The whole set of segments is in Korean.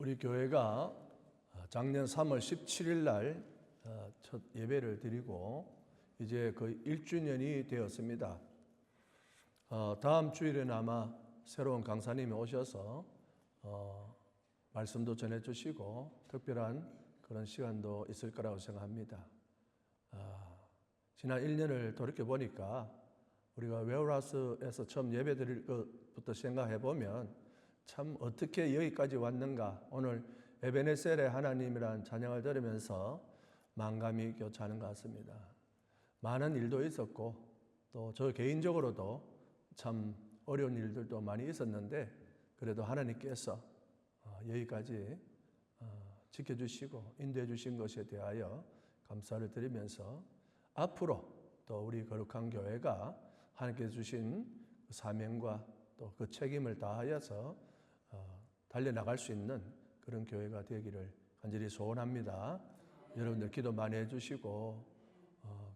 우리 교회가 작년 3월 17일 날 첫 예배를 드리고 이제 거의 1주년이 되었습니다. 다음 주일에는 아마 새로운 강사님이 오셔서 말씀도 전해주시고 특별한 그런 시간도 있을 거라고 생각합니다. 지난 1년을 돌이켜보니까 우리가 웨어하우스에서 처음 예배 드릴 것부터 생각해 보면 참 어떻게 여기까지 왔는가. 오늘 에베네셀의 하나님이라는 찬양을 들으면서 만감이 교차하는 것 같습니다. 많은 일도 있었고 또 저 개인적으로도 참 어려운 일들도 많이 있었는데 그래도 하나님께서 여기까지 지켜주시고 인도해 주신 것에 대하여 감사를 드리면서 앞으로 또 우리 거룩한 교회가 하나님께서 주신 사명과 또 그 책임을 다하여서 달려나갈 수 있는 그런 교회가 되기를 간절히 소원합니다. 여러분들 기도 많이 해주시고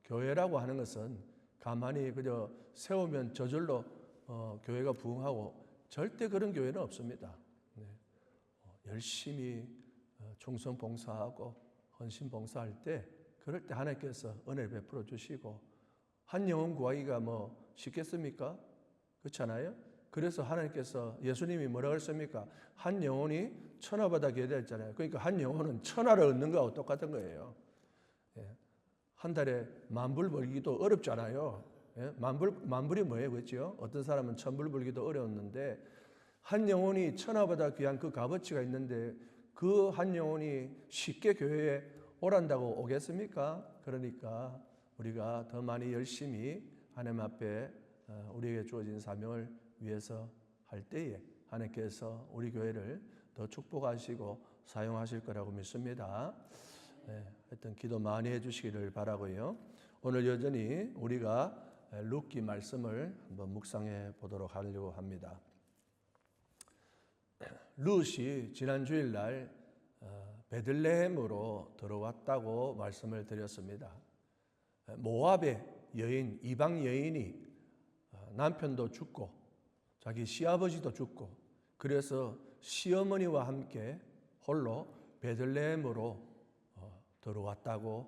교회라고 하는 것은 가만히 그저 세우면 저절로 교회가 부흥하고 절대 그런 교회는 없습니다. 열심히 충성 봉사하고 헌신 봉사할 때 그럴 때 하나님께서 은혜를 베풀어 주시고 한 영혼 구하기가 뭐 쉽겠습니까? 그렇잖아요? 그래서 하나님께서 예수님이 뭐라고 했습니까? 한 영혼이 천하보다 귀하다잖아요. 그러니까 한 영혼은 천하를 얻는 거하고 똑같은 거예요. 한 달에 만불 벌기도 어렵잖아요. 만불이 뭐예요? 그렇죠? 어떤 사람은 천불 벌기도 어려웠는데 한 영혼이 천하보다 귀한 그 값어치가 있는데 그 한 영혼이 쉽게 교회에 오란다고 오겠습니까? 그러니까 우리가 더 많이 열심히 하나님 앞에 우리에게 주어진 사명을 위해서 할 때에 하나님께서 우리 교회를 더 축복하시고 사용하실 거라고 믿습니다. 하여튼 기도 많이 해주시기를 바라고요. 오늘 여전히 우리가 룻기 말씀을 한번 묵상해 보도록 하려고 합니다. 룻이 지난 주일날 베들레헴으로 들어왔다고 말씀을 드렸습니다. 모압의 여인, 이방 여인이 남편도 죽고 자기 시아버지도 죽고 그래서 시어머니와 함께 홀로 베들레헴으로 들어왔다고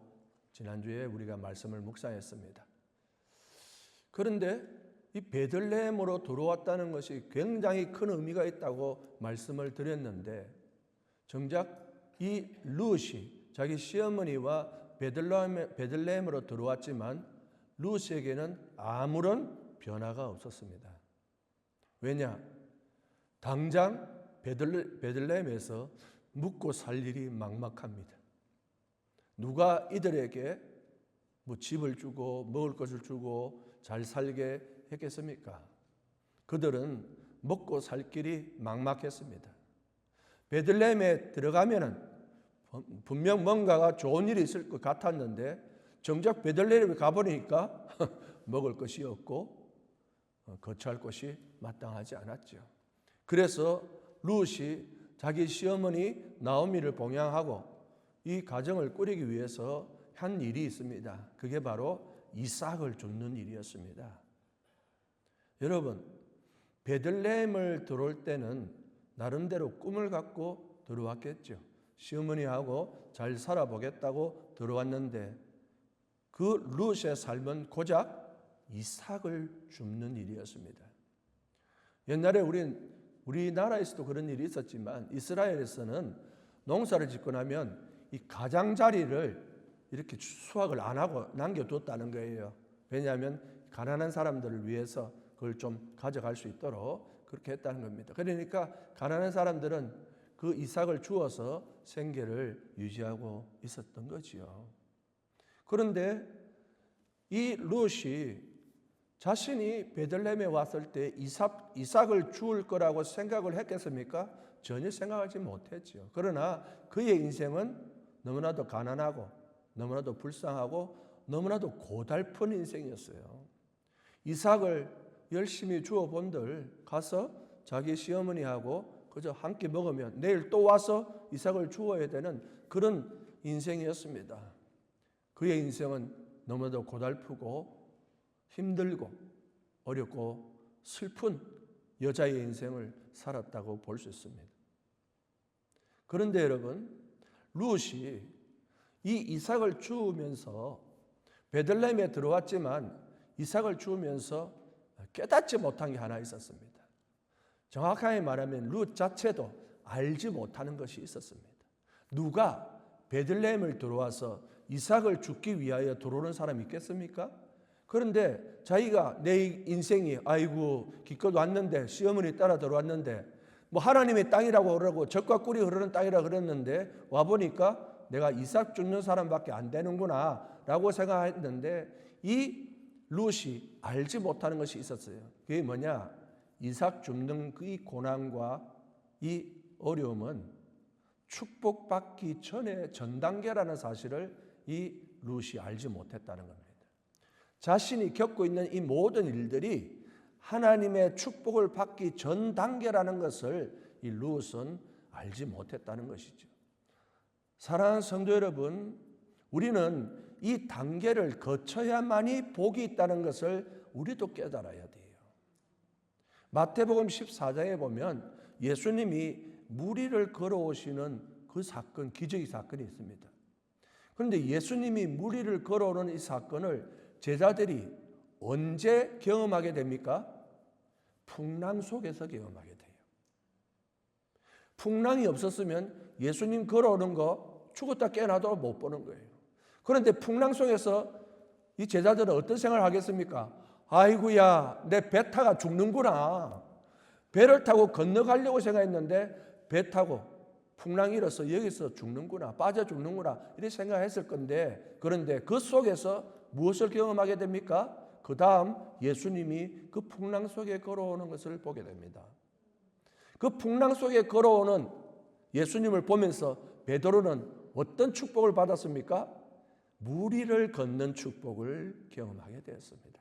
지난주에 우리가 말씀을 묵상했습니다. 그런데 이 베들레헴으로 들어왔다는 것이 굉장히 큰 의미가 있다고 말씀을 드렸는데 정작 이 룻이 자기 시어머니와 베들레헴으로 들어왔지만 룻에게는 아무런 변화가 없었습니다. 왜냐? 당장 베들레헴에서 묵고 살 일이 막막합니다. 누가 이들에게 뭐 집을 주고 먹을 것을 주고 잘 살게 했겠습니까? 그들은 먹고 살 길이 막막했습니다. 베들레헴에 들어가면은 분명 뭔가가 좋은 일이 있을 것 같았는데 정작 베들레헴에 가보니까 먹을 것이 없고 거처할 곳이 마땅하지 않았죠. 그래서 룻이 자기 시어머니 나오미를 봉양하고 이 가정을 꾸리기 위해서 한 일이 있습니다. 그게 바로 이삭을 줍는 일이었습니다. 여러분, 베들레헴을 들어올 때는 나름대로 꿈을 갖고 들어왔겠죠. 시어머니하고 잘 살아보겠다고 들어왔는데 그 룻의 삶은 고작 이삭을 줍는 일이었습니다. 옛날에 우리나라에서도 그런 일이 있었지만 이스라엘에서는 농사를 짓고 나면 이 가장자리를 이렇게 수확을 안 하고 남겨뒀다는 거예요. 왜냐하면 가난한 사람들을 위해서 그걸 좀 가져갈 수 있도록 그렇게 했다는 겁니다. 그러니까 가난한 사람들은 그 이삭을 주어서 생계를 유지하고 있었던 거지요. 그런데 이 룻이 자신이 베들레헴에 왔을 때 이삭을 주울 거라고 생각을 했겠습니까? 전혀 생각하지 못했죠. 그러나 그의 인생은 너무나도 가난하고 너무나도 불쌍하고 너무나도 고달픈 인생이었어요. 이삭을 열심히 주어본들 가서 자기 시어머니하고 그저 함께 먹으면 내일 또 와서 이삭을 주어야 되는 그런 인생이었습니다. 그의 인생은 너무나도 고달프고 힘들고 어렵고 슬픈 여자의 인생을 살았다고 볼 수 있습니다. 그런데 여러분, 룻이 이 이삭을 주우면서 베들레헴에 들어왔지만 이삭을 주우면서 깨닫지 못한 게 하나 있었습니다. 정확하게 말하면 룻 자체도 알지 못하는 것이 있었습니다. 누가 베들레헴을 들어와서 이삭을 죽기 위하여 들어오는 사람이 있겠습니까? 그런데 자기가 내 인생이 아이고 기껏 왔는데 시어머니 따라 들어왔는데 뭐 하나님의 땅이라고 그러고 젖과 꿀이 흐르는 땅이라고 그랬는데 와보니까 내가 이삭 죽는 사람밖에 안 되는구나 라고 생각했는데 이 룻이 알지 못하는 것이 있었어요. 그게 뭐냐? 이삭 죽는 그 이 고난과 이 어려움은 축복받기 전에 전 단계라는 사실을 이 룻이 알지 못했다는 겁니다. 자신이 겪고 있는 이 모든 일들이 하나님의 축복을 받기 전 단계라는 것을 이 룻은 알지 못했다는 것이죠. 사랑하는 성도 여러분, 우리는 이 단계를 거쳐야만이 복이 있다는 것을 우리도 깨달아야 돼요. 마태복음 14장에 보면 예수님이 무리를 걸어오시는 그 사건, 기적의 사건이 있습니다. 그런데 예수님이 무리를 걸어오는 이 사건을 제자들이 언제 경험하게 됩니까? 풍랑 속에서 경험하게 돼요. 풍랑이 없었으면 예수님 걸어오는 거 죽었다 깨어나도 못 보는 거예요. 그런데 풍랑 속에서 이 제자들은 어떤 생각을 하겠습니까? 아이고야, 내 배 타가 죽는구나. 배를 타고 건너가려고 생각했는데 배 타고 풍랑이 일어서 여기서 죽는구나, 빠져 죽는구나 이렇게 생각했을 건데, 그런데 그 속에서 무엇을 경험하게 됩니까? 그 다음 예수님이 그 풍랑 속에 걸어오는 것을 보게 됩니다. 그 풍랑 속에 걸어오는 예수님을 보면서 베드로는 어떤 축복을 받았습니까? 무리를 걷는 축복을 경험하게 되었습니다.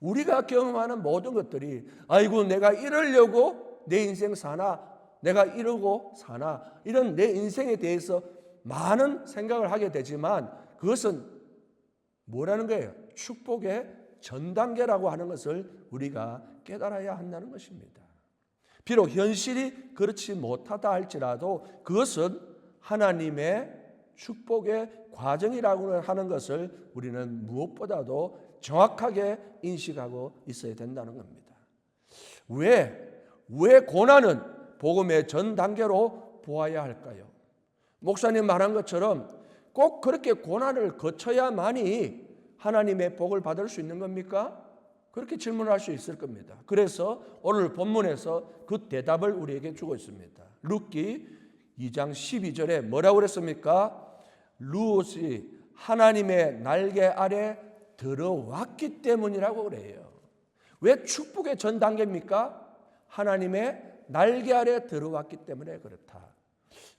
우리가 경험하는 모든 것들이 아이고 내가 이러려고 내 인생 사나, 내가 이러고 사나, 이런 내 인생에 대해서 많은 생각을 하게 되지만 그것은 뭐라는 거예요? 축복의 전 단계라고 하는 것을 우리가 깨달아야 한다는 것입니다. 비록 현실이 그렇지 못하다 할지라도 그것은 하나님의 축복의 과정이라고 하는 것을 우리는 무엇보다도 정확하게 인식하고 있어야 된다는 겁니다. 왜 고난은 복음의 전 단계로 보아야 할까요? 목사님 말한 것처럼 꼭 그렇게 고난을 거쳐야만이 하나님의 복을 받을 수 있는 겁니까? 그렇게 질문할 수 있을 겁니다. 그래서 오늘 본문에서 그 대답을 우리에게 주고 있습니다. 룻기 2장 12절에 뭐라고 그랬습니까? 룻이 하나님의 날개 아래 들어왔기 때문이라고 그래요. 왜 축복의 전 단계입니까? 하나님의 날개 아래 들어왔기 때문에 그렇다.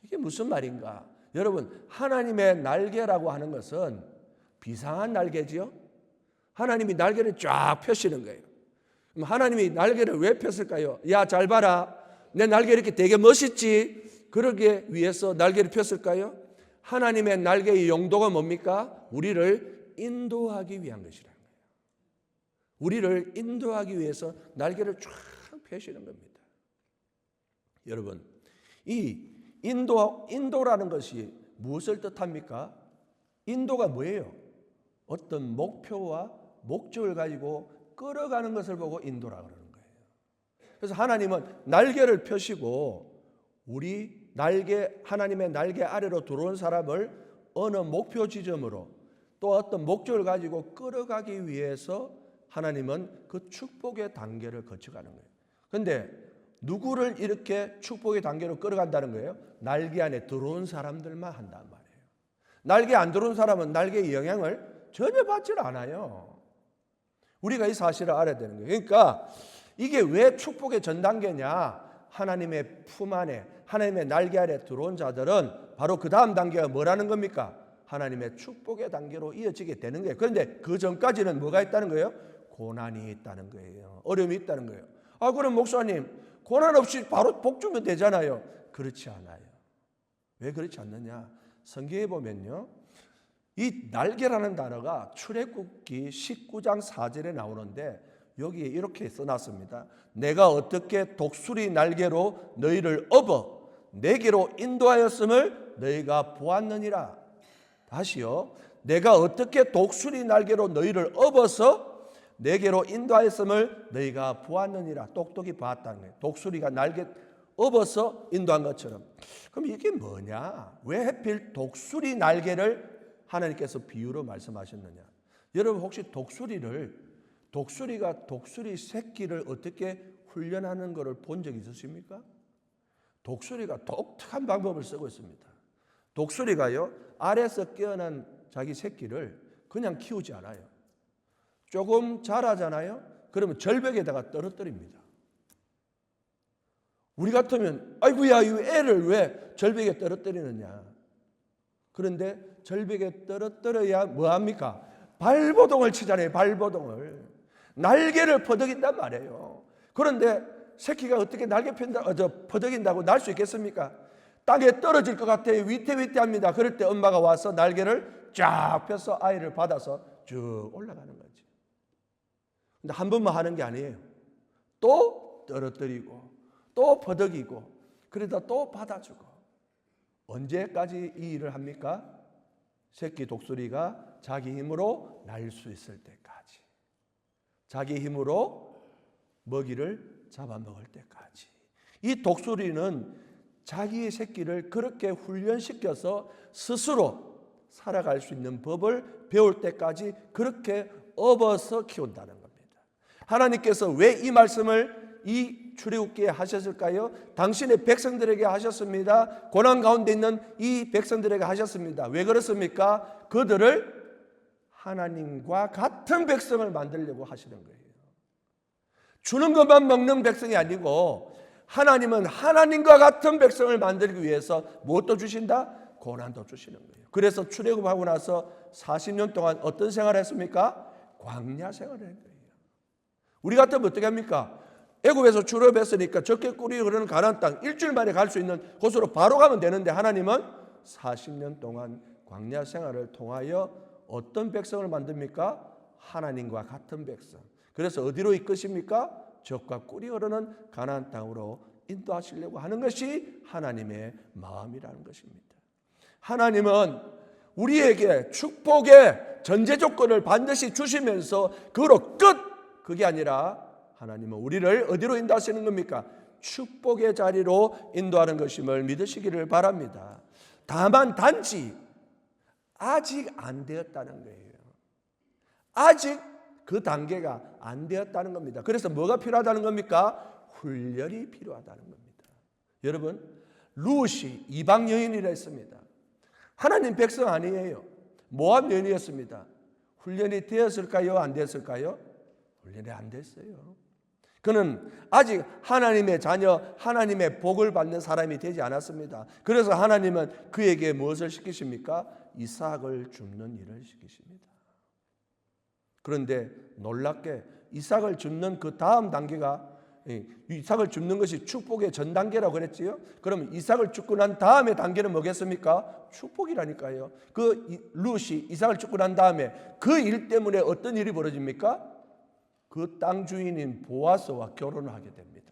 이게 무슨 말인가? 여러분, 하나님의 날개라고 하는 것은 비상한 날개지요? 하나님이 날개를 쫙 펴시는 거예요. 그럼 하나님이 날개를 왜 폈을까요? 야, 잘 봐라. 내 날개 이렇게 되게 멋있지? 그러기 위해서 날개를 폈을까요? 하나님의 날개의 용도가 뭡니까? 우리를 인도하기 위한 것이라는 거예요. 우리를 인도하기 위해서 날개를 쫙 펴시는 겁니다. 여러분, 이 인도라는 것이 무엇을 뜻합니까? 인도가 뭐예요? 어떤 목표와 목적을 가지고 끌어가는 것을 보고 인도라 그러는 거예요. 그래서 하나님은 날개를 펴시고 우리 하나님의 날개 아래로 들어온 사람을 어느 목표 지점으로 또 어떤 목적을 가지고 끌어가기 위해서 하나님은 그 축복의 단계를 거쳐가는 거예요. 그런데 누구를 이렇게 축복의 단계로 끌어간다는 거예요? 날개 안에 들어온 사람들만 한단 말이에요. 날개 안 들어온 사람은 날개의 영향을 전혀 받질 않아요. 우리가 이 사실을 알아야 되는 거예요. 그러니까 이게 왜 축복의 전 단계냐? 하나님의 품 안에, 하나님의 날개 아래 들어온 자들은 바로 그 다음 단계가 뭐라는 겁니까? 하나님의 축복의 단계로 이어지게 되는 거예요. 그런데 그 전까지는 뭐가 있다는 거예요? 고난이 있다는 거예요. 어려움이 있다는 거예요. 아, 그럼 목사님, 고난 없이 바로 복 주면 되잖아요. 그렇지 않아요. 왜 그렇지 않느냐? 성경에 보면요, 이 날개라는 단어가 출애굽기 19장 4절에 나오는데 여기에 이렇게 써놨습니다. 내가 어떻게 독수리 날개로 너희를 업어 내게로 인도하였음을 너희가 보았느니라. 다시요. 내가 어떻게 독수리 날개로 너희를 업어서 내게로 인도하였음을 너희가 보았느니라. 똑똑히 봤다는 거예요. 독수리가 날개 업어서 인도한 것처럼. 그럼 이게 뭐냐? 왜 하필 독수리 날개를 하나님께서 비유로 말씀하셨느냐? 여러분 혹시 독수리가 독수리 새끼를 어떻게 훈련하는 것을 본 적 있으십니까? 독수리가 독특한 방법을 쓰고 있습니다. 독수리가요, 알에서 깨어난 자기 새끼를 그냥 키우지 않아요. 조금 자라잖아요. 그러면 절벽에다가 떨어뜨립니다. 우리 같으면 아이고야, 이 애를 왜 절벽에 떨어뜨리느냐. 그런데 절벽에 떨어뜨려야 뭐합니까? 발버둥을 치잖아요. 발버둥을. 날개를 퍼덕인단 말이에요. 그런데 새끼가 어떻게 날개 퍼덕인다고 날 수 있겠습니까? 땅에 떨어질 것 같아요. 위태위태합니다. 그럴 때 엄마가 와서 날개를 쫙 펴서 아이를 받아서 쭉 올라가는 거지. 근데 한 번만 하는 게 아니에요. 또 떨어뜨리고 또 퍼덕이고 그러다 또 받아주고. 언제까지 이 일을 합니까? 새끼 독수리가 자기 힘으로 날 수 있을 때까지. 자기 힘으로 먹이를 잡아먹을 때까지. 이 독수리는 자기의 새끼를 그렇게 훈련시켜서 스스로 살아갈 수 있는 법을 배울 때까지 그렇게 업어서 키운다는 겁니다. 하나님께서 왜 이 말씀을 이 출애굽기에 하셨을까요? 당신의 백성들에게 하셨습니다. 고난 가운데 있는 이 백성들에게 하셨습니다. 왜 그렇습니까? 그들을 하나님과 같은 백성을 만들려고 하시는 거예요. 주는 것만 먹는 백성이 아니고 하나님은 하나님과 같은 백성을 만들기 위해서 무엇도 주신다? 고난도 주시는 거예요. 그래서 출애굽하고 나서 40년 동안 어떤 생활을 했습니까? 광야 생활을 한 거예요. 우리 같으면 어떻게 합니까? 애굽에서 출애굽했으니까 적게 꿀이 흐르는 가나안 땅 일주일 만에 갈 수 있는 곳으로 바로 가면 되는데 하나님은 40년 동안 광야 생활을 통하여 어떤 백성을 만듭니까? 하나님과 같은 백성. 그래서 어디로 이끄십니까? 적과 꿀이 흐르는 가나안 땅으로 인도하시려고 하는 것이 하나님의 마음이라는 것입니다. 하나님은 우리에게 축복의 전제 조건을 반드시 주시면서 그로 끝! 그게 아니라 하나님은 우리를 어디로 인도하시는 겁니까? 축복의 자리로 인도하는 것임을 믿으시기를 바랍니다. 다만 단지 아직 안 되었다는 거예요. 아직 그 단계가 안 되었다는 겁니다. 그래서 뭐가 필요하다는 겁니까? 훈련이 필요하다는 겁니다. 여러분, 룻이 이방 여인이라 했습니다. 하나님 백성 아니에요. 모압 여인이었습니다. 훈련이 되었을까요? 안 되었을까요? 훈련이 안 됐어요. 그는 아직 하나님의 자녀, 하나님의 복을 받는 사람이 되지 않았습니다. 그래서 하나님은 그에게 무엇을 시키십니까? 이삭을 줍는 일을 시키십니다. 그런데 놀랍게 이삭을 줍는 그 다음 단계가, 이삭을 줍는 것이 축복의 전 단계라고 그랬지요. 그럼 이삭을 줍고 난 다음에 단계는 뭐겠습니까? 축복이라니까요. 그 룻이 이삭을 줍고 난 다음에 그 일 때문에 어떤 일이 벌어집니까? 그 땅 주인인 보아스와 결혼을 하게 됩니다.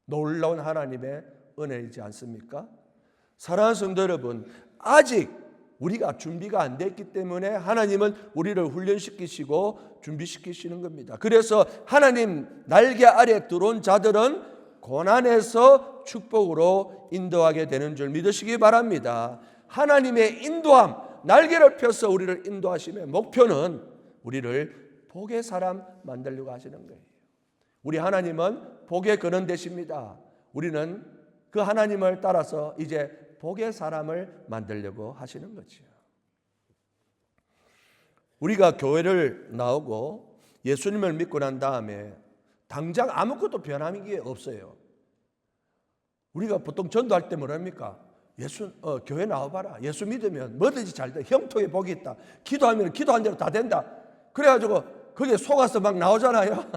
놀라운 하나님의 은혜이지 않습니까? 사랑하는 성도 여러분, 아직 우리가 준비가 안 됐기 때문에 하나님은 우리를 훈련시키시고 준비시키시는 겁니다. 그래서 하나님 날개 아래 들어온 자들은 고난에서 축복으로 인도하게 되는 줄 믿으시기 바랍니다. 하나님의 인도함, 날개를 펴서 우리를 인도하심의 목표는 우리를 복의 사람 만들려고 하시는 거예요. 우리 하나님은 복의 근원 되십니다. 우리는 그 하나님을 따라서 이제 복의 사람을 만들려고 하시는 거죠. 우리가 교회를 나오고 예수님을 믿고 난 다음에 당장 아무것도 변함이 없어요. 우리가 보통 전도할 때 뭐랍니까? 교회 나와봐라. 예수 믿으면 뭐든지 잘 돼. 형통의 복이 있다. 기도하면 기도한 대로 다 된다. 그래가지고 거기에 속아서 막 나오잖아요.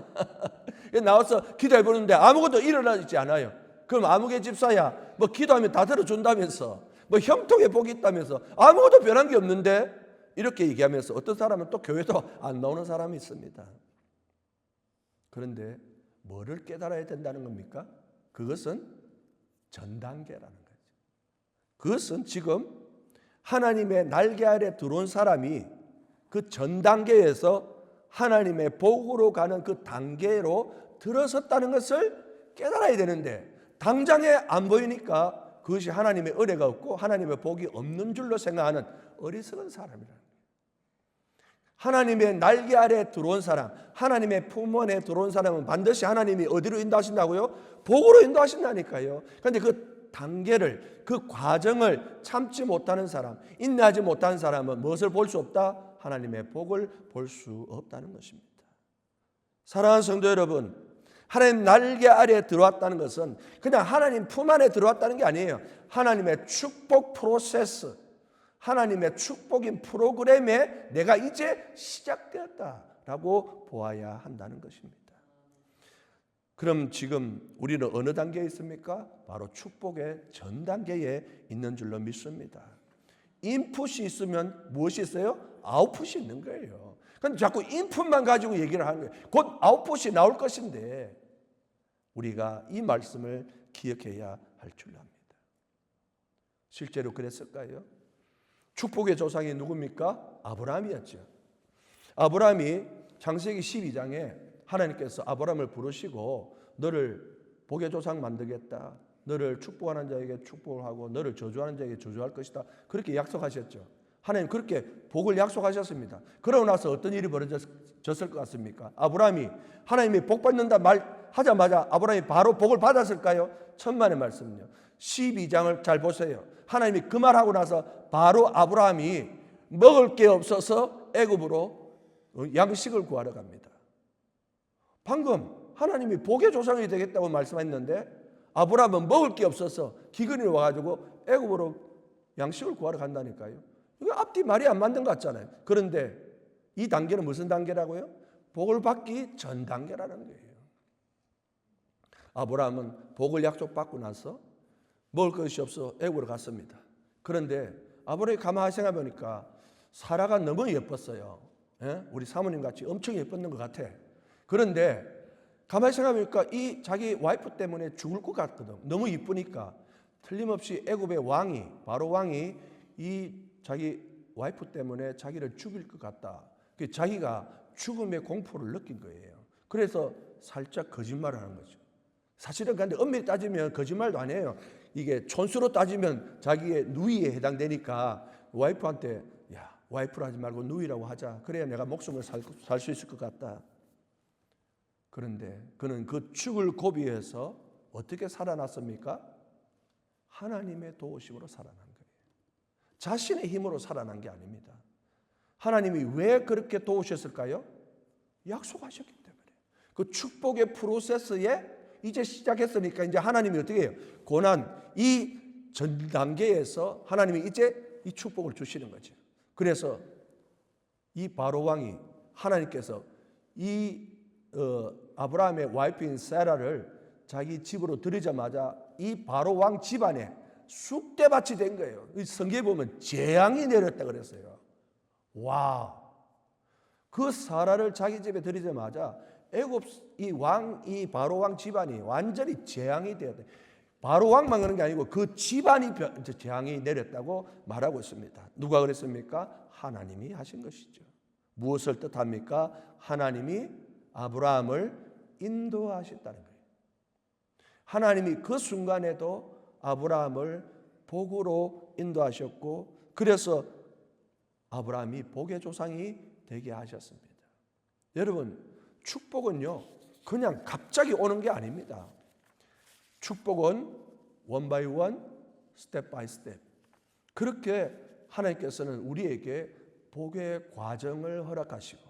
나와서 기도해보는데 아무것도 일어나지 않아요. 그럼 아무개 집사야, 뭐 기도하면 다 들어준다면서, 뭐 형통의 복이 있다면서 아무것도 변한 게 없는데, 이렇게 얘기하면서 어떤 사람은 또 교회도 안 나오는 사람이 있습니다. 그런데 뭐를 깨달아야 된다는 겁니까? 그것은 전 단계라는 거죠. 그것은 지금 하나님의 날개 아래 들어온 사람이 그 전 단계에서 하나님의 복으로 가는 그 단계로 들어섰다는 것을 깨달아야 되는데, 당장에 안 보이니까 그것이 하나님의 은혜가 없고 하나님의 복이 없는 줄로 생각하는 어리석은 사람이라는 거예요. 하나님의 날개 아래 들어온 사람, 하나님의 품 안에 들어온 사람은 반드시 하나님이 어디로 인도하신다고요? 복으로 인도하신다니까요. 그런데 그 단계를, 그 과정을 참지 못하는 사람, 인내하지 못하는 사람은 무엇을 볼 수 없다? 하나님의 복을 볼 수 없다는 것입니다. 사랑하는 성도 여러분, 하나님 날개 아래에 들어왔다는 것은 그냥 하나님 품 안에 들어왔다는 게 아니에요. 하나님의 축복 프로세스, 하나님의 축복인 프로그램에 내가 이제 시작되었다라고 보아야 한다는 것입니다. 그럼 지금 우리는 어느 단계에 있습니까? 바로 축복의 전 단계에 있는 줄로 믿습니다. 인풋이 있으면 무엇이 있어요? 아웃풋이 있는 거예요. 그런데 자꾸 인풋만 가지고 얘기를 하는 거예요. 곧 아웃풋이 나올 것인데 우리가 이 말씀을 기억해야 할 줄로 압니다. 실제로 그랬을까요? 축복의 조상이 누굽니까? 아브라함이었죠. 아브라함이 창세기 12장에 하나님께서 아브라함을 부르시고 너를 복의 조상 만들겠다, 너를 축복하는 자에게 축복을 하고 너를 저주하는 자에게 저주할 것이다, 그렇게 약속하셨죠. 하나님 그렇게 복을 약속하셨습니다. 그러고 나서 어떤 일이 벌어졌을 것 같습니까? 아브라함이 하나님이 복 받는다 말하자마자 아브라함이 바로 복을 받았을까요? 천만의 말씀은요, 12장을 잘 보세요. 하나님이 그 말하고 나서 바로 아브라함이 먹을 게 없어서 애굽으로 양식을 구하러 갑니다. 방금 하나님이 복의 조상이 되겠다고 말씀했는데 아브라함은 먹을 게 없어서 기근이 와가지고 애굽으로 양식을 구하러 간다니까요. 이거 앞뒤 말이 안 맞는 것 같잖아요. 그런데 이 단계는 무슨 단계라고요? 복을 받기 전 단계라는 거예요. 아브라함은 복을 약속받고 나서 먹을 것이 없어 애굽으로 갔습니다. 그런데 아브라함이 가만히 생각해 보니까 사라가 너무 예뻤어요. 우리 사모님 같이 엄청 예뻤는 것 같아. 그런데 가만히 생각해 보니까 이 자기 와이프 때문에 죽을 것 같거든. 너무 이쁘니까. 틀림없이 애굽의 왕이, 바로 왕이 이 자기 와이프 때문에 자기를 죽일 것 같다. 자기가 죽음의 공포를 느낀 거예요. 그래서 살짝 거짓말을 하는 거죠. 사실은 근데 엄밀히 따지면 거짓말도 아니에요. 이게 촌수로 따지면 자기의 누이에 해당되니까 와이프한테 야, 와이프를 하지 말고 누이라고 하자. 그래야 내가 목숨을 살 수 있을 것 같다. 그런데 그는 그 죽을 고비에서 어떻게 살아났습니까? 하나님의 도우심으로 살아난 거예요. 자신의 힘으로 살아난 게 아닙니다. 하나님이 왜 그렇게 도우셨을까요? 약속하셨기 때문에. 그 축복의 프로세스에 이제 시작했으니까 이제 하나님이 어떻게 해요? 고난, 이 전 단계에서 하나님이 이제 이 축복을 주시는 거죠. 그래서 이 바로 왕이 하나님께서 이 아브라함의 와이프인 사라를 자기 집으로 들이자마자 이 바로 왕 집안에 쑥대밭이 된 거예요. 성경에 보면 재앙이 내렸다 그랬어요. 와, 그 사라를 자기 집에 들이자마자 애굽 이 바로 왕 집안이 완전히 재앙이 되었다. 바로 왕만 그런 게 아니고 그 집안이 재앙이 내렸다고 말하고 있습니다. 누가 그랬습니까? 하나님이 하신 것이죠. 무엇을 뜻합니까? 하나님이 아브라함을 인도하셨다는 거예요. 하나님이 그 순간에도 아브라함을 복으로 인도하셨고, 그래서 아브라함이 복의 조상이 되게 하셨습니다. 여러분, 축복은요 그냥 갑자기 오는 게 아닙니다. 축복은 원 바이 원, 스텝 바이 스텝, 그렇게 하나님께서는 우리에게 복의 과정을 허락하시고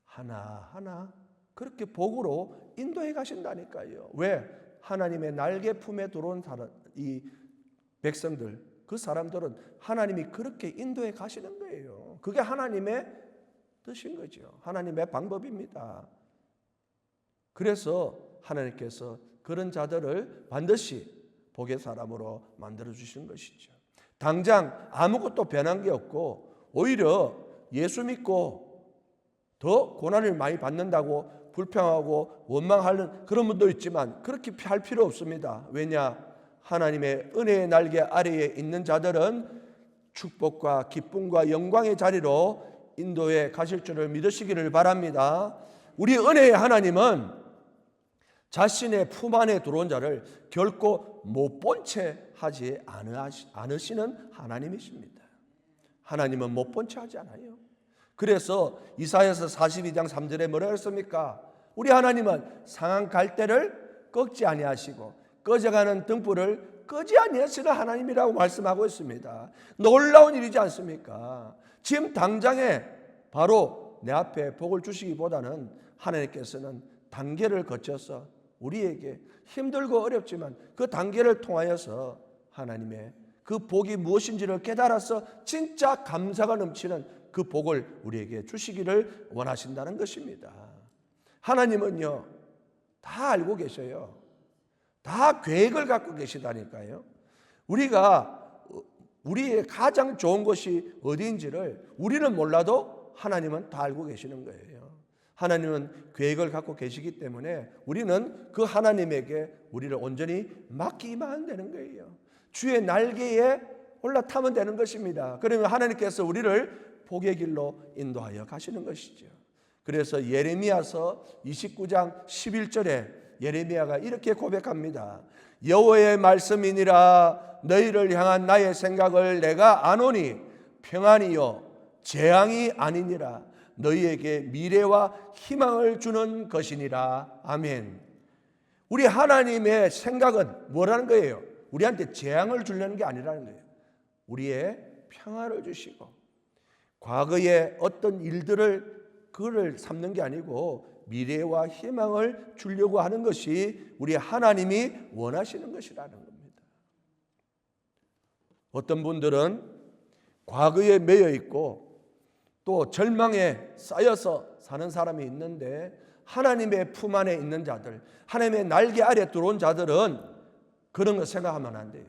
하나하나 그렇게 복으로 인도해 가신다니까요. 왜? 하나님의 날개 품에 들어온 이 백성들, 그 사람들은 하나님이 그렇게 인도해 가시는 거예요. 그게 하나님의 뜻인 거죠. 하나님의 방법입니다. 그래서 하나님께서 그런 자들을 반드시 복의 사람으로 만들어 주시는 것이죠. 당장 아무것도 변한 게 없고 오히려 예수 믿고 더 고난을 많이 받는다고 불평하고 원망하는 그런 분도 있지만 그렇게 할 필요 없습니다. 왜냐? 하나님의 은혜의 날개 아래에 있는 자들은 축복과 기쁨과 영광의 자리로 인도에 가실 줄을 믿으시기를 바랍니다. 우리 은혜의 하나님은 자신의 품 안에 들어온 자를 결코 못 본 채 하지 않으시는 하나님이십니다. 하나님은 못 본 채 하지 않아요. 그래서 이사야서 42장 3절에 뭐라 그랬습니까? 우리 하나님은 상한 갈대를 꺾지 아니하시고 꺼져가는 등불을 끄지 아니하시는 하나님이라고 말씀하고 있습니다. 놀라운 일이지 않습니까? 지금 당장에 바로 내 앞에 복을 주시기보다는 하나님께서는 단계를 거쳐서 우리에게 힘들고 어렵지만 그 단계를 통하여서 하나님의 그 복이 무엇인지를 깨달아서 진짜 감사가 넘치는 그 복을 우리에게 주시기를 원하신다는 것입니다. 하나님은요, 다 알고 계셔요. 다 계획을 갖고 계시다니까요. 우리가 우리의 가장 좋은 것이 어디인지를 우리는 몰라도 하나님은 다 알고 계시는 거예요. 하나님은 계획을 갖고 계시기 때문에 우리는 그 하나님에게 우리를 온전히 맡기만 되는 거예요. 주의 날개에 올라타면 되는 것입니다. 그러면 하나님께서 우리를 복의 길로 인도하여 가시는 것이죠. 그래서 예레미야서 29장 11절에 예레미야가 이렇게 고백합니다. 여호와의 말씀이니라 너희를 향한 나의 생각을 내가 아노니 평안이요 재앙이 아니니라 너희에게 미래와 희망을 주는 것이니라. 아멘. 우리 하나님의 생각은 뭐라는 거예요? 우리한테 재앙을 주려는 게 아니라는 거예요. 우리의 평화를 주시고 과거의 어떤 일들을 그를 삼는 게 아니고 미래와 희망을 주려고 하는 것이 우리 하나님이 원하시는 것이라는 겁니다. 어떤 분들은 과거에 매여 있고 또 절망에 쌓여서 사는 사람이 있는데 하나님의 품 안에 있는 자들, 하나님의 날개 아래 들어온 자들은 그런 거 생각하면 안 돼요.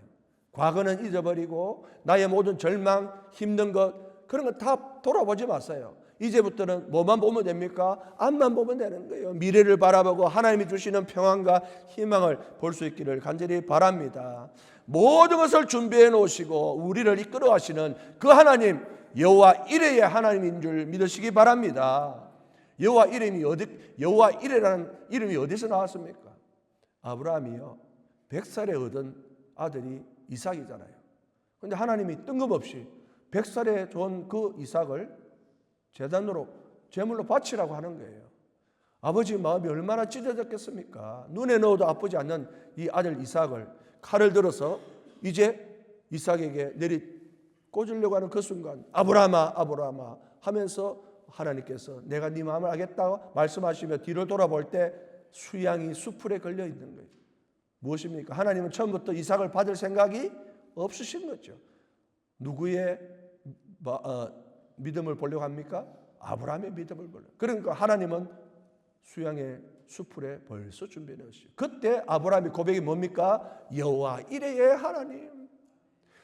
과거는 잊어버리고 나의 모든 절망, 힘든 것 그런 거 다 돌아보지 마세요. 이제부터는 뭐만 보면 됩니까? 앞만 보면 되는 거예요. 미래를 바라보고 하나님이 주시는 평안과 희망을 볼 수 있기를 간절히 바랍니다. 모든 것을 준비해 놓으시고 우리를 이끌어 가시는 그 하나님 여호와 이레의 하나님인 줄 믿으시기 바랍니다. 여호와 이레라는 이름이 어디서 나왔습니까? 아브라함이요 100살에 얻은 아들이 이삭이잖아요. 그런데 하나님이 뜬금없이 100살에 준 그 이삭을 제단으로 제물로 바치라고 하는 거예요. 아버지 마음이 얼마나 찢어졌겠습니까? 눈에 넣어도 아프지 않는 이 아들 이삭을 칼을 들어서 이제 이삭에게 내리 꽂으려고 하는 그 순간 아브라함아 아브라함아 하면서 하나님께서 내가 네 마음을 알겠다고 말씀하시며 뒤를 돌아볼 때 수양이 수풀에 걸려 있는 거예요. 무엇입니까? 하나님은 처음부터 이삭을 받을 생각이 없으신 거죠. 누구의 믿음을 보려고 합니까? 아브라함의 믿음을 보려고. 그러니까 하나님은 수양의 수풀에 벌써 준비해 놓으시죠. 그때 아브라함의 고백이 뭡니까? 여호와 이레의 하나님.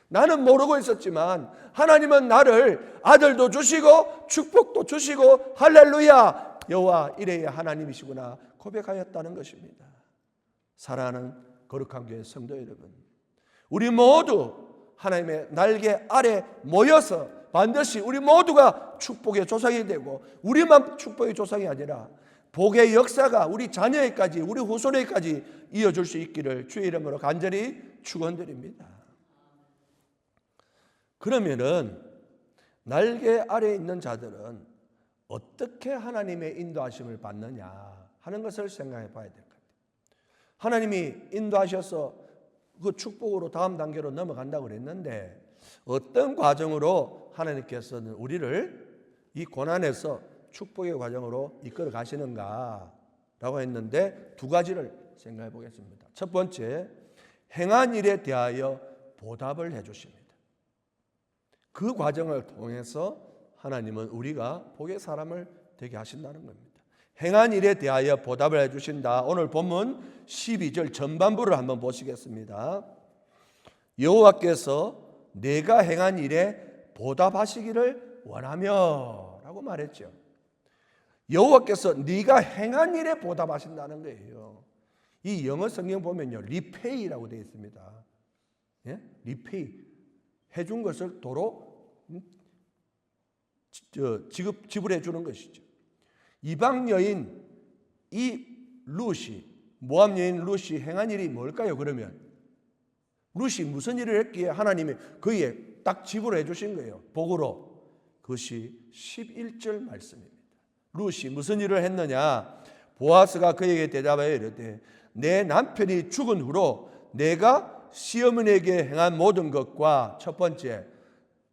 나는 모르고 있었지만 하나님은 나를 아들도 주시고 축복도 주시고 할렐루야 여호와 이레의 하나님이시구나 고백하였다는 것입니다. 사랑하는 거룩한 교회 성도 여러분, 우리 모두 하나님의 날개 아래 모여서 반드시 우리 모두가 축복의 조상이 되고 우리만 축복의 조상이 아니라 복의 역사가 우리 자녀에까지 우리 후손에까지 이어줄 수 있기를 주의 이름으로 간절히 축원드립니다. 그러면은 날개 아래에 있는 자들은 어떻게 하나님의 인도하심을 받느냐 하는 것을 생각해 봐야 될 것 같아요. 하나님이 인도하셔서 그 축복으로 다음 단계로 넘어간다고 그랬는데 어떤 과정으로 하나님께서는 우리를 이 고난에서 축복의 과정으로 이끌어 가시는가라고 했는데 두 가지를 생각해 보겠습니다. 첫 번째, 행한 일에 대하여 보답을 해 주십니다. 그 과정을 통해서 하나님은 우리가 복의 사람을 되게 하신다는 겁니다. 행한 일에 대하여 보답을 해 주신다. 오늘 본문 12절 전반부를 한번 보시겠습니다. 여호와께서 내가 행한 일에 보답하시기를 원하며 라고 말했죠. 여호와께서 네가 행한 일에 보답하신다는 거예요. 이 영어 성경 보면요 리페이라고 되어 있습니다. 리페이 해준 것을 도로 지불해 주는 것이죠. 이방 여인 이 룻이, 모압 여인 룻이 행한 일이 뭘까요? 그러면 룻이 무슨 일을 했기에 하나님이 그에 딱 지불해 주신 거예요. 복으로. 그것이 11절 말씀입니다. 룻이 무슨 일을 했느냐? 보아스가 그에게 대답하여 이르되 내 남편이 죽은 후로 내가 시어머니에게 행한 모든 것과, 첫 번째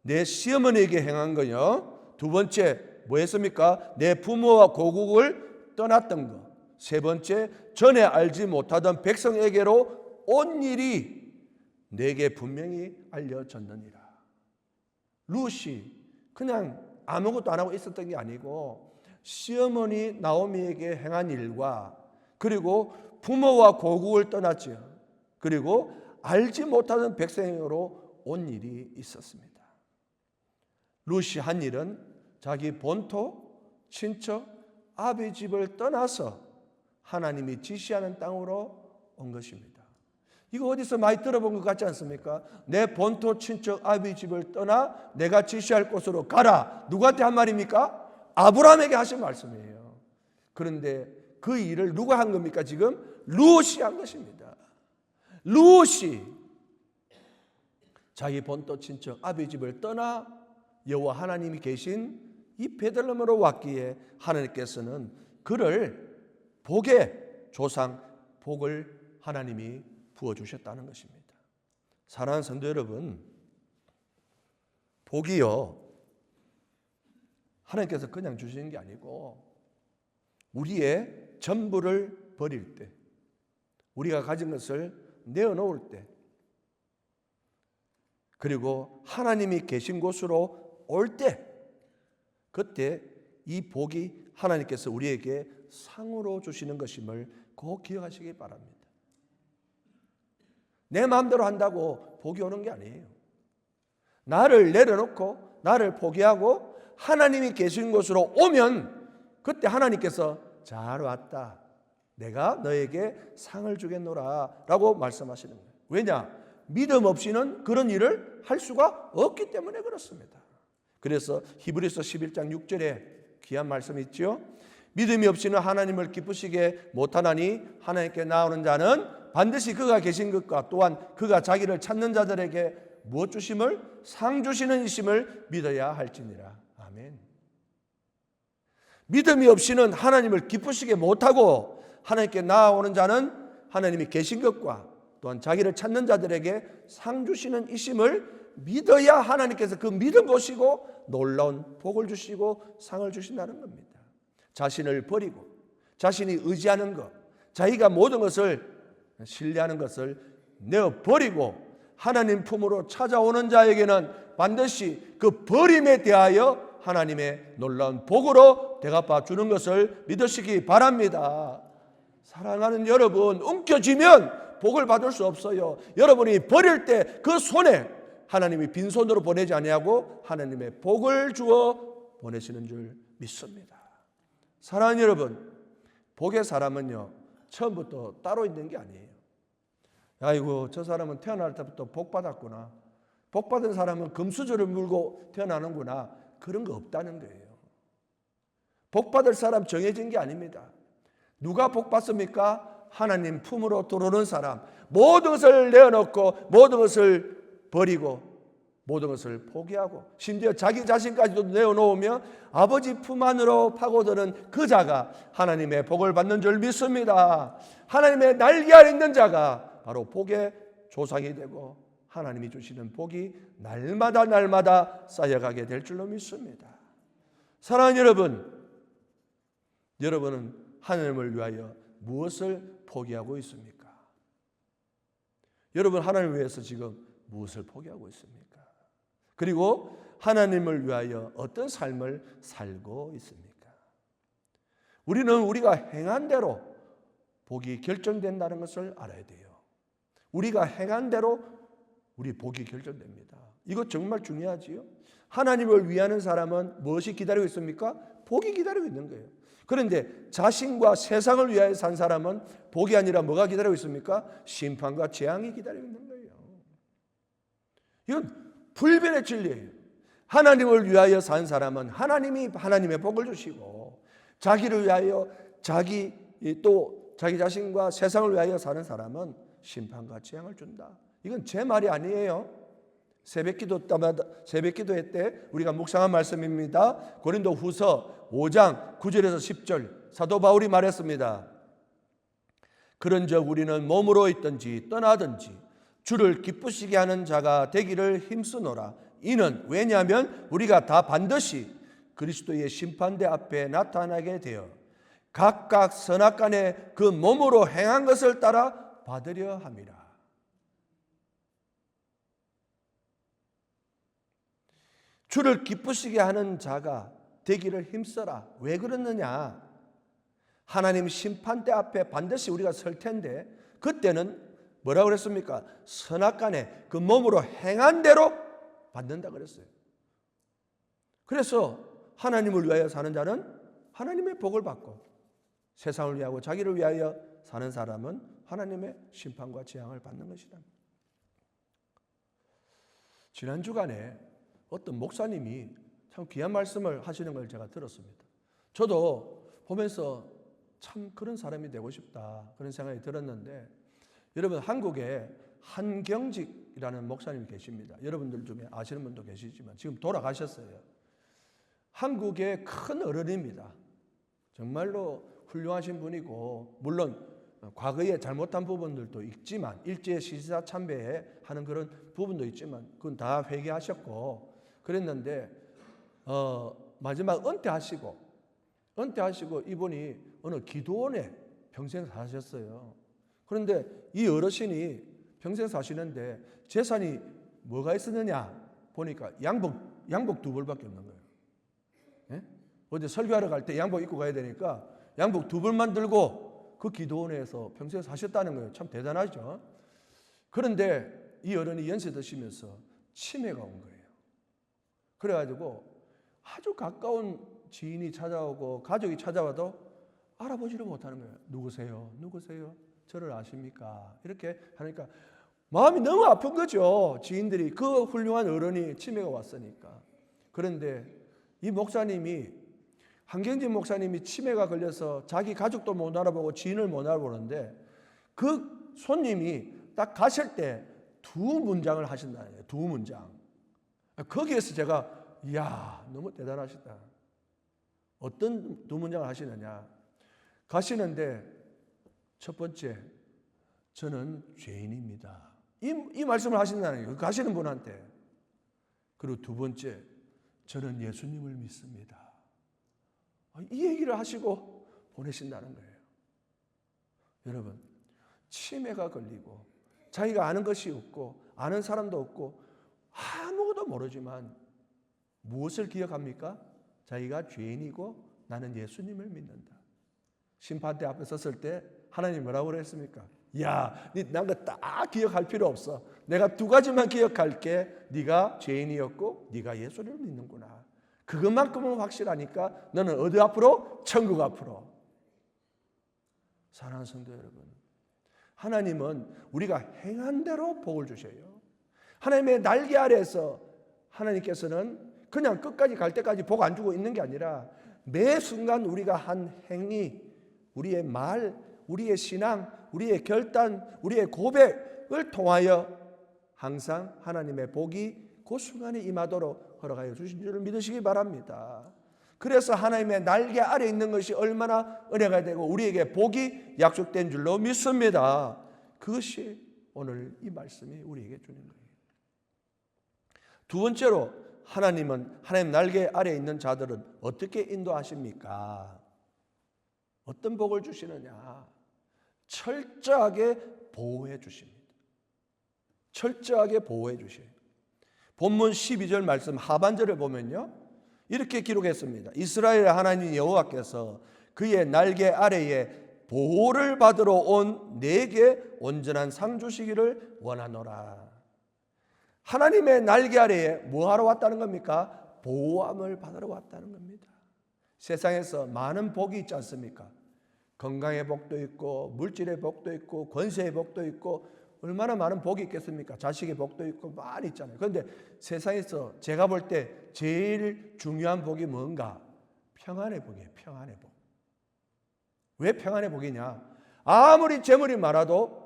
내 시어머니에게 행한 거요, 두 번째 뭐 했습니까? 내 부모와 고국을 떠났던 것, 세 번째 전에 알지 못하던 백성에게로 온 일이 내게 분명히 알려졌느니라. 룻이 그냥 아무것도 안 하고 있었던 게 아니고 시어머니 나오미에게 행한 일과, 그리고 부모와 고국을 떠났죠. 그리고 알지 못하는 백성으로 온 일이 있었습니다. 룻이 한 일은 자기 본토, 친척, 아비 집을 떠나서 하나님이 지시하는 땅으로 온 것입니다. 이거 어디서 많이 들어본 것 같지 않습니까? 내 본토, 친척, 아비 집을 떠나 내가 지시할 곳으로 가라. 누구한테 한 말입니까? 아브라함에게 하신 말씀이에요. 그런데 그 일을 누가 한 겁니까? 지금 룻이 한 것입니다. 룻이 자기 본토, 친척, 아비 집을 떠나 여호와 하나님이 계신 이 베들레헴으로 왔기에 하나님께서는 그를 복의 조상, 복을 하나님이 부어주셨다는 것입니다. 사랑하는 성도 여러분, 복이요, 하나님께서 그냥 주시는 게 아니고 우리의 전부를 버릴 때, 우리가 가진 것을 내어놓을 때, 그리고 하나님이 계신 곳으로 올 때, 그때 이 복이 하나님께서 우리에게 상으로 주시는 것임을 꼭 기억하시기 바랍니다. 내 마음대로 한다고 복이 오는 게 아니에요. 나를 내려놓고 나를 포기하고 하나님이 계신 곳으로 오면 그때 하나님께서 잘 왔다, 내가 너에게 상을 주겠노라 라고 말씀하시는 거예요. 왜냐? 믿음 없이는 그런 일을 할 수가 없기 때문에 그렇습니다. 그래서 히브리서 11장 6절에 귀한 말씀이 있죠. 믿음이 없이는 하나님을 기쁘시게 못하나니 하나님께 나오는 자는 반드시 그가 계신 것과 또한 그가 자기를 찾는 자들에게 무엇 주심을? 상 주시는 이심을 믿어야 할지니라. 아멘. 믿음이 없이는 하나님을 기쁘시게 못하고 하나님께 나아오는 자는 하나님이 계신 것과 또한 자기를 찾는 자들에게 상 주시는 이심을 믿어야 하나님께서 그 믿음 보시고 놀라운 복을 주시고 상을 주신다는 겁니다. 자신을 버리고 자신이 의지하는 것, 자기가 모든 것을 신뢰하는 것을 내어버리고 하나님 품으로 찾아오는 자에게는 반드시 그 버림에 대하여 하나님의 놀라운 복으로 대갚아 주는 것을 믿으시기 바랍니다. 사랑하는 여러분, 움켜쥐면 복을 받을 수 없어요. 여러분이 버릴 때 그 손에 하나님이 빈손으로 보내지 아니하고 하나님의 복을 주어 보내시는 줄 믿습니다. 사랑하는 여러분, 복의 사람은요, 처음부터 따로 있는 게 아니에요. 아이고, 저 사람은 태어날 때부터 복 받았구나, 복 받은 사람은 금수저를 물고 태어나는구나, 그런 거 없다는 거예요. 복 받을 사람 정해진 게 아닙니다. 누가 복 받습니까? 하나님 품으로 들어오는 사람, 모든 것을 내어놓고 모든 것을 버리고 모든 것을 포기하고 심지어 자기 자신까지도 내어놓으며 아버지 품 안으로 파고드는 그 자가 하나님의 복을 받는 줄 믿습니다. 하나님의 날개 아래 있는 자가 바로 복의 조상이 되고 하나님이 주시는 복이 날마다 날마다 쌓여가게 될 줄로 믿습니다. 사랑하는 여러분, 여러분은 하나님을 위하여 무엇을 포기하고 있습니까? 여러분, 하나님을 위해서 지금 무엇을 포기하고 있습니까? 그리고 하나님을 위하여 어떤 삶을 살고 있습니까? 우리는 우리가 행한 대로 복이 결정된다는 것을 알아야 돼요. 우리가 행한 대로 우리 복이 결정됩니다. 이거 정말 중요하지요. 하나님을 위하는 사람은 무엇이 기다리고 있습니까? 복이 기다리고 있는 거예요. 그런데 자신과 세상을 위하여 산 사람은 복이 아니라 뭐가 기다리고 있습니까? 심판과 재앙이 기다리고 있는 거예요. 이건 불변의 진리예요. 하나님을 위하여 산 사람은 하나님이 하나님의 복을 주시고, 자기를 위하여 자기 자신과 세상을 위하여 사는 사람은 심판과 재앙을 준다. 이건 제 말이 아니에요. 새벽기도 때 우리가 묵상한 말씀입니다. 고린도후서 5장 9절에서 10절 사도 바울이 말했습니다. 그런즉 우리는 몸으로 있든지 떠나든지 주를 기쁘시게 하는 자가 되기를 힘쓰노라. 이는 왜냐하면 우리가 다 반드시 그리스도의 심판대 앞에 나타나게 되어 각각 선악간에 그 몸으로 행한 것을 따라 받으려 함이라. 주를 기쁘시게 하는 자가 되기를 힘써라. 왜 그러느냐? 하나님 심판대 앞에 반드시 우리가 설 텐데, 그때는 뭐라고 그랬습니까? 선악간에 그 몸으로 행한 대로 받는다 그랬어요. 그래서 하나님을 위하여 사는 자는 하나님의 복을 받고, 세상을 위하고 자기를 위하여 사는 사람은 하나님의 심판과 재앙을 받는 것이다. 지난 주간에 어떤 목사님이 참 귀한 말씀을 하시는 걸 제가 들었습니다. 저도 보면서 참 그런 사람이 되고 싶다, 그런 생각이 들었는데, 여러분, 한국에 한경직이라는 목사님이 계십니다. 여러분들 중에 아시는 분도 계시지만 지금 돌아가셨어요. 한국의 큰 어른입니다. 정말로 훌륭하신 분이고, 물론 과거에 잘못한 부분들도 있지만, 일제 시사 참배에 하는 그런 부분도 있지만 그건 다 회개하셨고 그랬는데, 마지막 은퇴하시고 이분이 어느 기도원에 평생 사셨어요. 그런데 이 어르신이 평생 사시는데 재산이 뭐가 있었느냐 보니까 양복 두 벌밖에 없는 거예요. 예? 어디 설교하러 갈 때 양복 입고 가야 되니까 양복 두 벌만 들고 그 기도원에서 평생 사셨다는 거예요. 참 대단하죠. 그런데 이 어른이 연세 드시면서 치매가 온 거예요. 그래가지고 아주 가까운 지인이 찾아오고 가족이 찾아와도 알아보지를 못하는 거예요. 누구세요? 저를 아십니까? 이렇게 하니까 마음이 너무 아픈 거죠. 지인들이, 그 훌륭한 어른이 치매가 왔으니까. 그런데 이 목사님이, 한경진 목사님이 치매가 걸려서 자기 가족도 못 알아보고 지인을 못 알아보는데, 그 손님이 딱 가실 때 두 문장을 하신다는 거예요. 두 문장. 거기에서 제가 이야, 너무 대단하시다. 어떤 두 문장을 하시느냐? 가시는데 첫 번째, 저는 죄인입니다. 이 말씀을 하신다는 거예요. 가시는 분한테. 그리고 두 번째, 저는 예수님을 믿습니다. 이 얘기를 하시고 보내신다는 거예요. 여러분, 치매가 걸리고 자기가 아는 것이 없고 아는 사람도 없고 아무것도 모르지만 무엇을 기억합니까? 자기가 죄인이고 나는 예수님을 믿는다. 심판대 앞에 섰을 때 하나님 뭐라고 그랬습니까? 야, 난 거 다 기억할 필요 없어. 내가 두 가지만 기억할게. 네가 죄인이었고 네가 예수를 믿는구나. 그것만큼은 확실하니까 너는 어디 앞으로? 천국 앞으로. 사랑하는 성도 여러분, 하나님은 우리가 행한 대로 복을 주셔요. 하나님의 날개 아래에서 하나님께서는 그냥 끝까지 갈 때까지 복 안 주고 있는 게 아니라 매 순간 우리가 한 행위, 우리의 말, 우리의 신앙, 우리의 결단, 우리의 고백을 통하여 항상 하나님의 복이 그 순간에 임하도록 허락하여 주신 줄을 믿으시기 바랍니다. 그래서 하나님의 날개 아래 있는 것이 얼마나 은혜가 되고 우리에게 복이 약속된 줄로 믿습니다. 그것이 오늘 이 말씀이 우리에게 주는 거예요. 두 번째로, 하나님은 하나님 날개 아래 있는 자들은 어떻게 인도하십니까? 어떤 복을 주시느냐? 철저하게 보호해 주십니다. 철저하게 보호해 주셔요. 본문 12절 말씀 하반절을 보면요, 이렇게 기록했습니다. 이스라엘 하나님 여호와께서 그의 날개 아래에 보호를 받으러 온 내게 온전한 상 주시기를 원하노라. 하나님의 날개 아래에 뭐하러 왔다는 겁니까? 보호함을 받으러 왔다는 겁니다. 세상에서 많은 복이 있지 않습니까? 건강의 복도 있고 물질의 복도 있고 권세의 복도 있고 얼마나 많은 복이 있겠습니까? 자식의 복도 있고 많이 있잖아요. 그런데 세상에서 제가 볼 때 제일 중요한 복이 뭔가? 평안의 복이에요. 평안의 복. 왜 평안의 복이냐? 아무리 재물이 많아도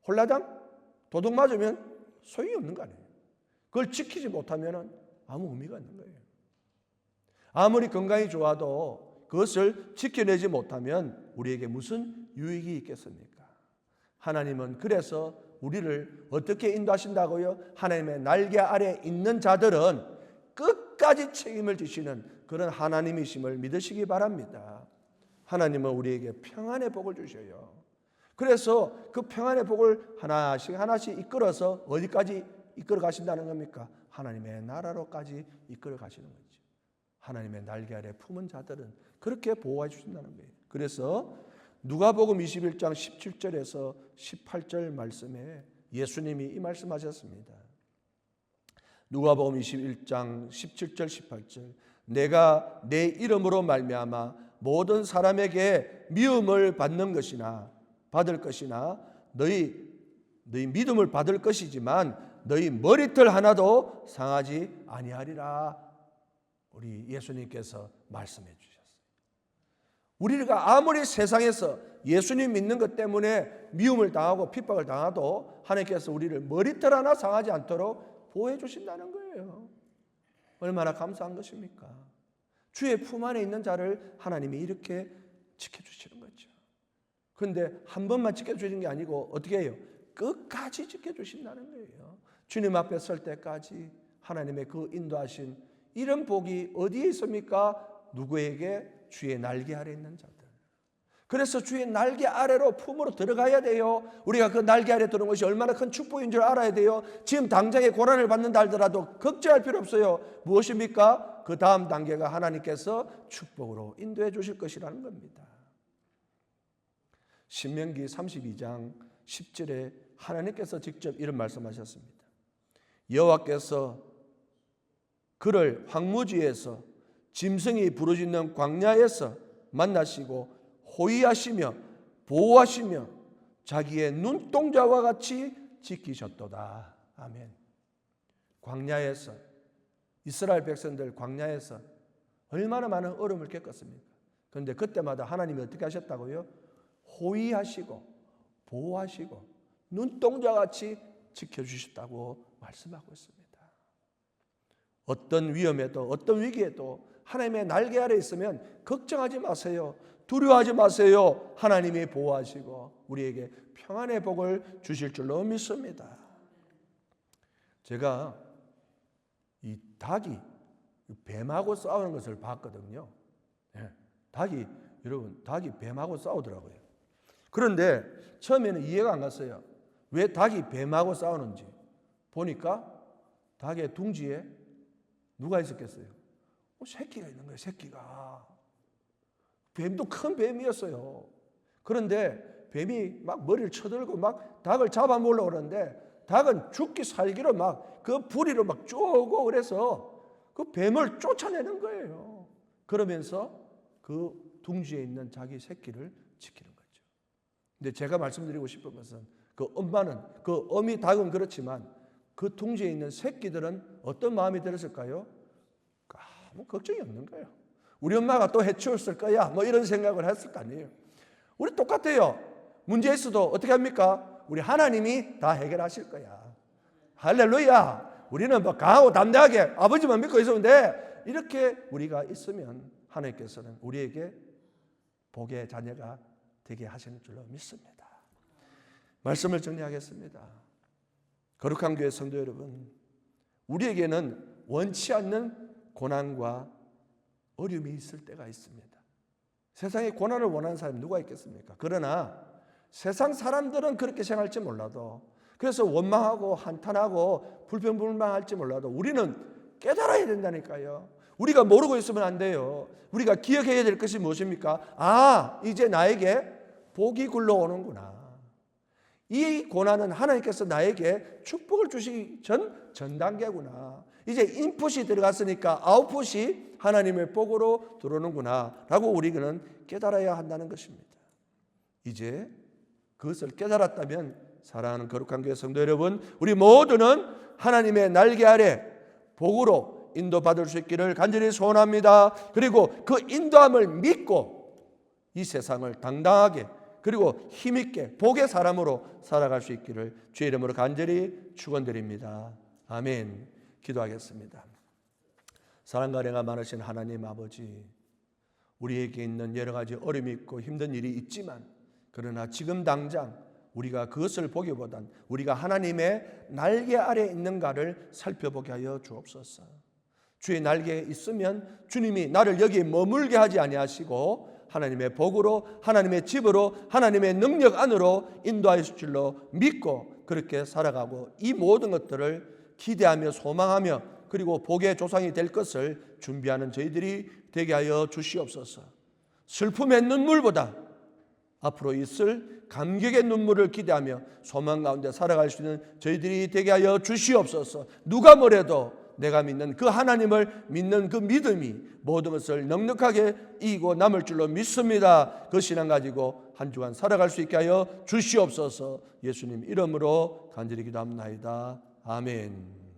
홀라당 도둑 맞으면 소용이 없는 거 아니에요. 그걸 지키지 못하면 아무 의미가 없는 거예요. 아무리 건강이 좋아도 그것을 지켜내지 못하면 우리에게 무슨 유익이 있겠습니까? 하나님은 그래서 우리를 어떻게 인도하신다고요? 하나님의 날개 아래 있는 자들은 끝까지 책임을 지시는 그런 하나님이심을 믿으시기 바랍니다. 하나님은 우리에게 평안의 복을 주셔요. 그래서 그 평안의 복을 하나씩 하나씩 이끌어서 어디까지 이끌어 가신다는 겁니까? 하나님의 나라로까지 이끌어 가시는 거죠. 하나님의 날개 아래 품은 자들은 그렇게 보호해 주신다는 거예요. 그래서 누가복음 21장 17절에서 18절 말씀에 예수님이 이 말씀하셨습니다. 누가복음 21장 17절 18절 내가 내 이름으로 말미암아 모든 사람에게 미움을 받을 것이나 너희 믿음을 받을 것이지만 너희 머리털 하나도 상하지 아니하리라. 우리 예수님께서 말씀해 주셨어요. 우리가 아무리 세상에서 예수님 믿는 것 때문에 미움을 당하고 핍박을 당하도 하나님께서 우리를 머리털 하나 상하지 않도록 보호해 주신다는 거예요. 얼마나 감사한 것입니까? 주의 품 안에 있는 자를 하나님이 이렇게 지켜주시는 거죠. 그런데 한 번만 지켜주시는 게 아니고 어떻게 해요? 끝까지 지켜주신다는 거예요. 주님 앞에 설 때까지 하나님의 그 인도하신 이런 복이 어디에 있습니까? 누구에게? 주의 날개 아래 있는 자들. 그래서 주의 날개 아래로 품으로 들어가야 돼요. 우리가 그 날개 아래 들어온 것이 얼마나 큰 축복인 줄 알아야 돼요. 지금 당장에 고난을 받는다 하더라도 걱정할 필요 없어요. 무엇입니까? 그 다음 단계가 하나님께서 축복으로 인도해 주실 것이라는 겁니다. 신명기 32장 10절에 하나님께서 직접 이런 말씀하셨습니다. 여호와께서 그를 황무지에서 짐승이 부르짖는 광야에서 만나시고 호위하시며 보호하시며 자기의 눈동자와 같이 지키셨도다. 아멘. 광야에서 이스라엘 백성들 광야에서 얼마나 많은 어려움을 겪었습니까? 그런데 그때마다 하나님이 어떻게 하셨다고요? 호위하시고 보호하시고 눈동자와 같이 지켜주셨다고 말씀하고 있습니다. 어떤 위험에도 어떤 위기에도 하나님의 날개 아래 있으면 걱정하지 마세요. 두려워하지 마세요. 하나님이 보호하시고 우리에게 평안의 복을 주실 줄로 믿습니다. 제가 이 닭이 뱀하고 싸우는 것을 봤거든요. 닭이 뱀하고 싸우더라고요. 그런데 처음에는 이해가 안 갔어요. 왜 닭이 뱀하고 싸우는지 보니까 닭의 둥지에 누가 있었겠어요? 새끼가 있는 거예요. 새끼가. 뱀도 큰 뱀이었어요. 그런데 뱀이 막 머리를 쳐들고 막 닭을 잡아먹으려고 그러는데 닭은 죽기 살기로 막 그 부리로 막 쪼고 그래서 그 뱀을 쫓아내는 거예요. 그러면서 그 둥지에 있는 자기 새끼를 지키는 거죠. 근데 제가 말씀드리고 싶은 것은 그 어미 닭은 그렇지만 그 둥지에 있는 새끼들은 어떤 마음이 들었을까요? 아무 걱정이 없는 거예요. 우리 엄마가 또 해치웠을 거야. 뭐 이런 생각을 했을 거 아니에요. 우리 똑같아요. 문제 있어도 어떻게 합니까? 우리 하나님이 다 해결하실 거야. 할렐루야. 우리는 뭐 강하고 담대하게 아버지만 믿고 있으면 돼. 이렇게 우리가 있으면 하나님께서는 우리에게 복의 자녀가 되게 하시는 줄로 믿습니다. 말씀을 정리하겠습니다. 거룩한 교회 성도 여러분, 우리에게는 원치 않는 고난과 어려움이 있을 때가 있습니다. 세상에 고난을 원하는 사람이 누가 있겠습니까? 그러나 세상 사람들은 그렇게 생각할지 몰라도, 그래서 원망하고 한탄하고 불평불만할지 몰라도 우리는 깨달아야 된다니까요. 우리가 모르고 있으면 안 돼요. 우리가 기억해야 될 것이 무엇입니까? 이제 나에게 복이 굴러오는구나. 이 고난은 하나님께서 나에게 축복을 주시기 전 단계구나. 이제 인풋이 들어갔으니까 아웃풋이 하나님의 복으로 들어오는구나 라고 우리는 깨달아야 한다는 것입니다. 이제 그것을 깨달았다면 사랑하는 거룩한 교회 성도 여러분, 우리 모두는 하나님의 날개 아래 복으로 인도받을 수 있기를 간절히 소원합니다. 그리고 그 인도함을 믿고 이 세상을 당당하게 그리고 힘있게 복의 사람으로 살아갈 수 있기를 주의 이름으로 간절히 축원드립니다. 아멘. 기도하겠습니다. 사랑과 은혜가 많으신 하나님 아버지, 우리에게 있는 여러 가지 어려움이 있고 힘든 일이 있지만 그러나 지금 당장 우리가 그것을 보기보단 우리가 하나님의 날개 아래 있는가를 살펴보게 하여 주옵소서. 주의 날개에 있으면 주님이 나를 여기에 머물게 하지 아니하시고 하나님의 복으로 하나님의 집으로 하나님의 능력 안으로 인도하실 줄로 믿고 그렇게 살아가고 이 모든 것들을 기대하며 소망하며 그리고 복의 조상이 될 것을 준비하는 저희들이 되게 하여 주시옵소서. 슬픔의 눈물보다 앞으로 있을 감격의 눈물을 기대하며 소망 가운데 살아갈 수 있는 저희들이 되게 하여 주시옵소서. 누가 뭐래도 내가 믿는 그 하나님을 믿는 그 믿음이 모든 것을 넉넉하게 이기고 남을 줄로 믿습니다. 그 신앙 가지고 한 주간 살아갈 수 있게 하여 주시옵소서. 예수님 이름으로 간절히 기도합나이다. 아멘.